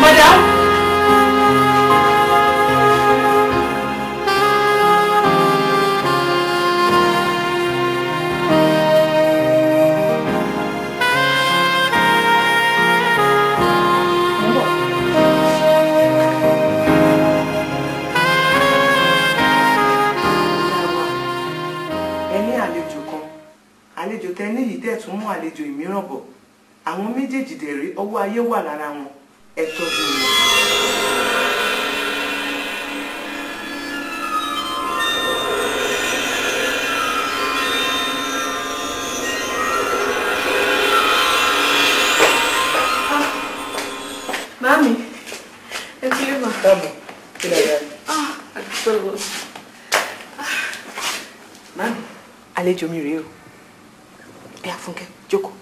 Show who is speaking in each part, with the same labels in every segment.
Speaker 1: Madam. Àlejò tẹ́ni yìí dẹ̀ tún mú àlejò ìmíràn bọ̀. Àwọn méjèèjì dẹ̀ rí ọwọ́ ayé wà lára wọn. Ẹ tọ́jú wọn. Mami, ẹ ti lè máa. Dábọ̀, kí lè yára? Àdúgbò lọ. Mami, àlejò mi rèé o. Ẹ Fúnkẹ́, jókòó.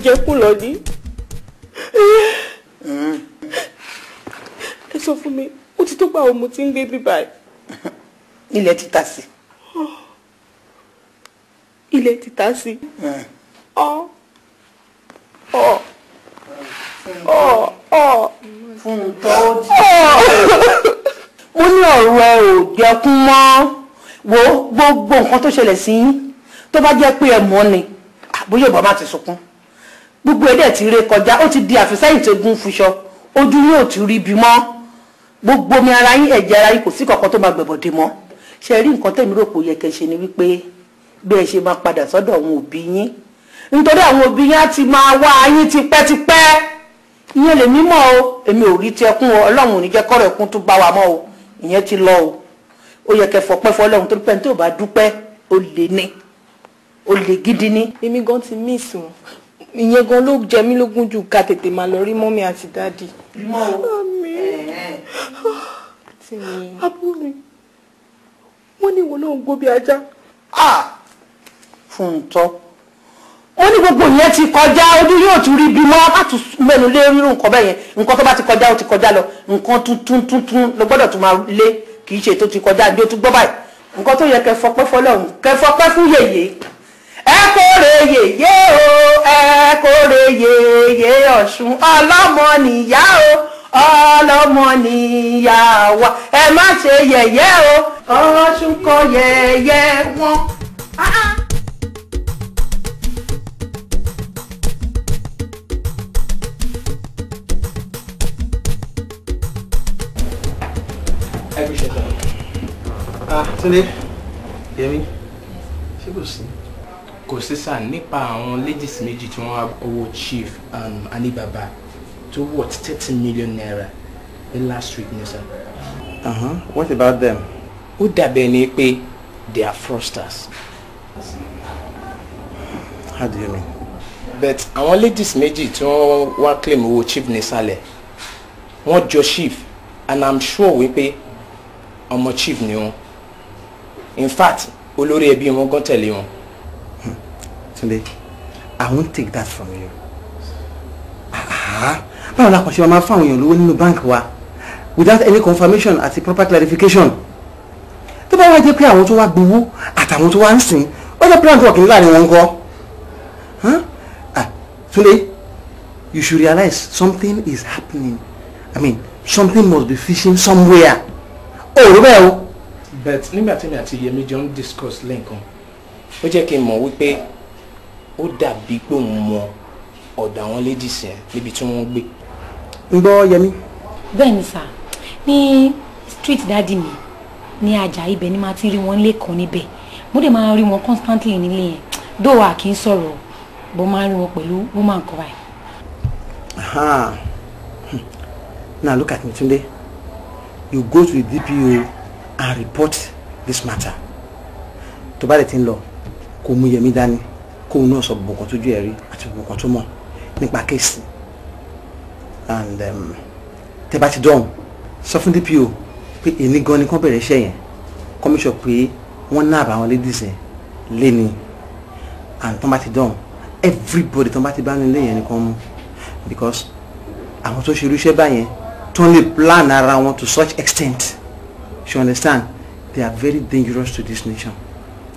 Speaker 2: Jẹ́kún lọ ní. Ẹ sọ fún mi, ó ti tó pa àwọn ọmọ tí ń gbé bíbá ẹ̀.
Speaker 1: Ilẹ̀ ti ta sí.
Speaker 2: Ilẹ̀ ti ta sí.
Speaker 1: Fún tó ti. Ó ní ọ̀rọ̀ ẹ ò jẹ́kún mọ́. Wo gbogbo nǹkan tó ṣẹlẹ̀ sí yín tó bá jẹ́ pé ẹ mọ̀ ni bóyá bàbá ti sunkún. Gbogbo ẹ̀dẹ̀ ti ré kọjá ó ti di àfisẹ́yìn tó gún fúnṣọ ojú yóò ti rí bí mọ́ gbogbo mi ara yín ẹ̀jẹ̀ ara yín kò sí kankan tó máa gbẹ̀bọ̀dé mọ́ ṣe rí nǹkan tẹ̀mí rò pé ó yẹ kẹ́ ṣe ni wípé bí ẹ ṣe máa padà sọ́dọ̀ àwọn òbí yín nítorí àwọn òbí yín á ti máa wá yín tipẹ́tipẹ́ ìyẹn lè mímọ́ o èmi ò rí ti ẹkún o Ọlọ́run ò ní jẹ́ kọ́rọ̀ ẹkún tó bá wa mọ́ o ìyẹn ti lọ o ó yẹ kẹ́ fọpẹ́ fọ́lọ́run tó pẹ́ tó bá dúpẹ́ ó lè ní ó lè gidi ní.
Speaker 2: Èmi gan ti miss wọn ìyẹn gan ló jẹ mí lógún jù ká tètè máa lọ rí mọ́mí àti dáàdì.
Speaker 1: Mọ́ o.
Speaker 2: Àbúrò wọ́n ní ìwọ náà ń gbó bí ajá.
Speaker 1: Fún un tọ́ wọ́n ní gbogbo yẹn ti kọjá ojú yóò tún rí bí mọ́ láti mẹ́nu lé rírun nǹkan bẹ́ẹ̀ yẹn nǹkan tó bá ti kọjá ó ti kọjá lọ nǹkan tuntun ló gbọ́dọ̀ tún máa lé kì í ṣe tó ti kọjá bí ó tún gbọ́ báyìí nǹkan tó yẹ kẹ́ fọpẹ́ fọ́lọ́run kẹ́ fọpẹ́ fún yèyé ẹ kórè yèyé o ẹ kórè yèyé Ọ̀ṣun ọlọ́mọ nìyá o ọlọ́mọ nìyá wa ẹ má ṣe yẹ̀yẹ́ o Ọ̀ṣun kọ yẹ̀yẹ́ wọn.
Speaker 3: Túndé, Yẹmí, ṣé kò sí?
Speaker 4: Kò sí sà nípa àwọn ladies méjì tí wọ́n wá owó chief Alibaba tó worth 30 million naira ní last week ní sà.
Speaker 3: What about them?
Speaker 4: Ó dàbẹ̀ ni pé they are fraudsters.
Speaker 3: How do you mean?
Speaker 4: But àwọn ladies méjì tí wọ́n wá claim owó chief nísàlẹ̀ wọ́n jọ chief and I'm sure wípé ọmọ chief ni wọ́n. In fact olórí ẹbí wọn gan tẹ̀lé wọn.
Speaker 3: Túndé, I won't take that from you. Báwo la kàn ṣe máa fáwọn èèyàn lówó nínú báńkì wa without any confirmation àti proper clarification? Tó bá wá jẹ́ pé àwọn tó wá gbowó àtàwọn tó wá ń sìn ó jẹ́ plan work láàrin wọn kọ́. Túndé, you should realize something is happening. I mean, something must be fishing somewhere. Oh, bẹ́ẹ̀ o.
Speaker 4: But nígbà tí mi àti Yẹmí jọ ń discuss lẹ́ǹkan ó jẹ́ kí n mọ̀ wípé ó dàbí pé òun mọ ọ̀dọ̀ àwọn ladies yẹn níbi tí wọ́n gbé.
Speaker 3: Ń gbọ́ Yẹmí.
Speaker 5: Bẹ́ẹ̀ ni sà, ní street daddy mi ní ajá ibẹ̀ ni máa ti rí wọn lẹ́kọ̀ọ́ níbẹ̀ mo dẹ̀ máa rí wọn constantly nílé yẹn though a kì í sọ̀rọ̀ bó máa rí wọn pẹ̀lú woman kan báyìí.
Speaker 3: Now look at me, Túndé. You go to the DPO and report this matter. Tó bá lè ti ń lọ kó mú Yẹmí dání kó náà sọ gbogbo nǹkan tójú ẹ̀ rí àti gbogbo nǹkan tó mọ̀ nípa kéèsì. And tẹ́ bá ti dọ̀hún sọ fún DPO pé èmi gan ni kán bẹ̀rẹ̀ iṣẹ́ yẹn kọ́míṣọ̀ pé wọ́n náà bá àwọn ladies yẹn lé ní. And tán bá ti dọ̀hún everybody tán bá ti bá ní ilé yẹn ni kán mú because àwọn tó ṣe irúṣẹ́ báyẹn tó ń lè plan ara wọn to such extent you understand they are very dangerous to this nation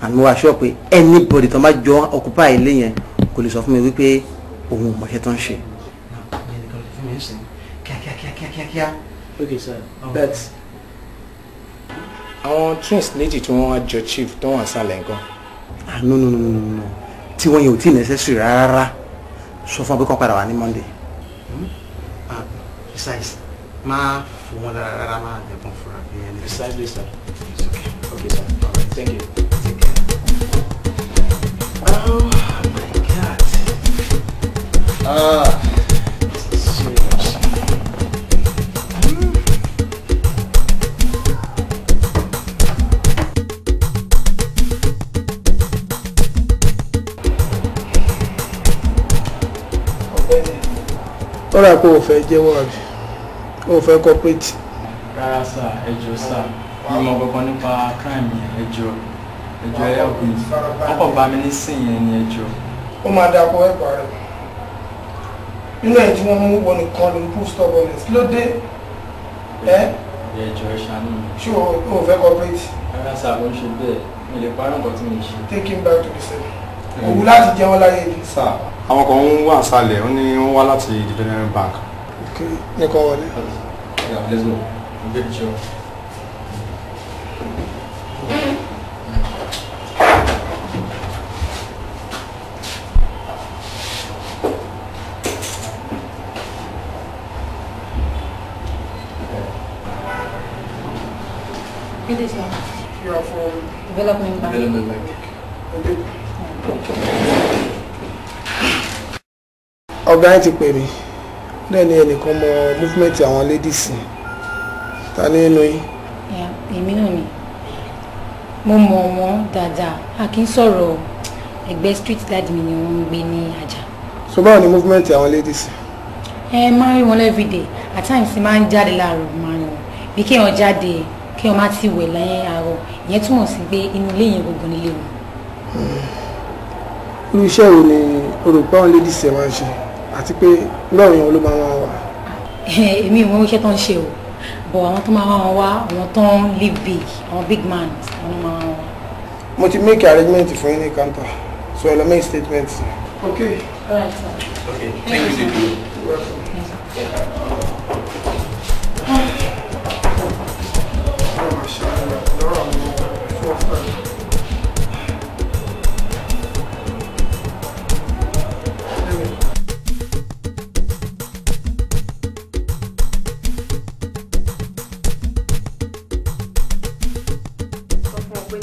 Speaker 3: and mo assure pé anybody tó bá jọ occupy ilé yẹn kò lè sọ fún mi wípé òun ò mọ̀ṣẹ́ tó ń ṣe.
Speaker 4: Okay sir, but àwọn twins méjì tí wọ́n wá jọ chief tó wà sálẹ̀ nǹkan.
Speaker 3: No tí wọ́n yẹn ò tí necessary rárá sọ fún ọ pé kán padà wá ní Monday. Besides máa fún wọn rárá máa dẹ̀kun fúnra bí ẹni.
Speaker 4: Precisely sir. Okay sir, all right, thank you.
Speaker 3: Oh my God.
Speaker 4: Serious.
Speaker 2: Ó rà pé o fẹ́ jẹ́wọ́ àbí o fẹ́ cooperate.
Speaker 6: Rárá sá, ẹ jọ̀ọ́ sá, mi mọ̀ kankan nípa crime yẹn, ẹ jọ̀ọ́ ẹ help me. Ọkọ̀ bá mi nísìn yẹn ni ẹ jọ̀ọ́.
Speaker 2: Ó máa dá akọ ẹ̀pà rẹ̀. Nínú ẹ̀ tí wọ́n mú wọn nìkan ló ń prove stubbornness. Kí ló dé?
Speaker 6: Ẹ jọ̀ọ́ ẹ ṣàánú mi.
Speaker 2: Ṣé o fẹ́ cooperate?
Speaker 6: Rárá sá, ló ń ṣe bẹ́ẹ̀, mi lè parí nǹkan tí mo ṣe.
Speaker 2: Take him back to the cell. Òwú láti jẹun láyé ni.
Speaker 7: Sá, àwọn kan ń wà sálẹ̀, ó ní wọ́n wá láti the Federal Bank.
Speaker 2: Okay, nìkan wọlé.
Speaker 6: Yeah, let's go. Good job.
Speaker 5: It is not.
Speaker 2: You are for
Speaker 5: Development Bank.
Speaker 6: Development Bank.
Speaker 2: Ọ̀gá yẹn ti pè mí. Bẹ́ẹ̀ ni ẹnìkan mọ movement àwọn ladies yẹn. Ta ní inú yín?
Speaker 5: Èmi náà ni. Mo mọ̀ wọ́n dáadáa. A kì í sọ̀rọ̀ ẹgbẹ́ street daddy mi ni wọ́n ń gbé ní Ajah.
Speaker 2: So báwo ni movement àwọn ladies?
Speaker 5: Máa rí wọn everyday. At times máa ń jáde láàárọ̀ máa ń wọn. Bí kéèyàn jáde kéèyàn má ti wẹ̀ lẹ́yìn àárọ̀. Ìyẹn túmọ̀ sí pé inú ilé yẹn gbogbo nílé wọn.
Speaker 2: Irú iṣẹ́ wo ni o rò pé àwọn ladies yẹn máa ń ṣe? Àti pé lọ́rùn yẹn ló máa wá wà.
Speaker 5: Èmi ò mọ iṣẹ́ tó ń ṣe o. But àwọn tó máa wá wọn wá, àwọn tó ń live big, àwọn big man, àwọn máa wá wọn wá.
Speaker 2: Mo ti make arrangement fún yín ní counter. So ẹ lọ make statement. Okay.
Speaker 5: All right, sir.
Speaker 4: Okay, thank you.
Speaker 2: You're welcome.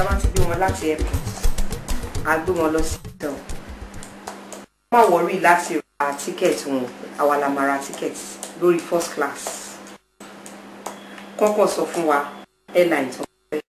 Speaker 1: tá bá ti gbé wọn láti airport a gbé wọn lọ sí hotel má worry láti ra ticket wọn àwa la máa ra ticket lórí first class kọ́kọ́ sọ fún wa airline tó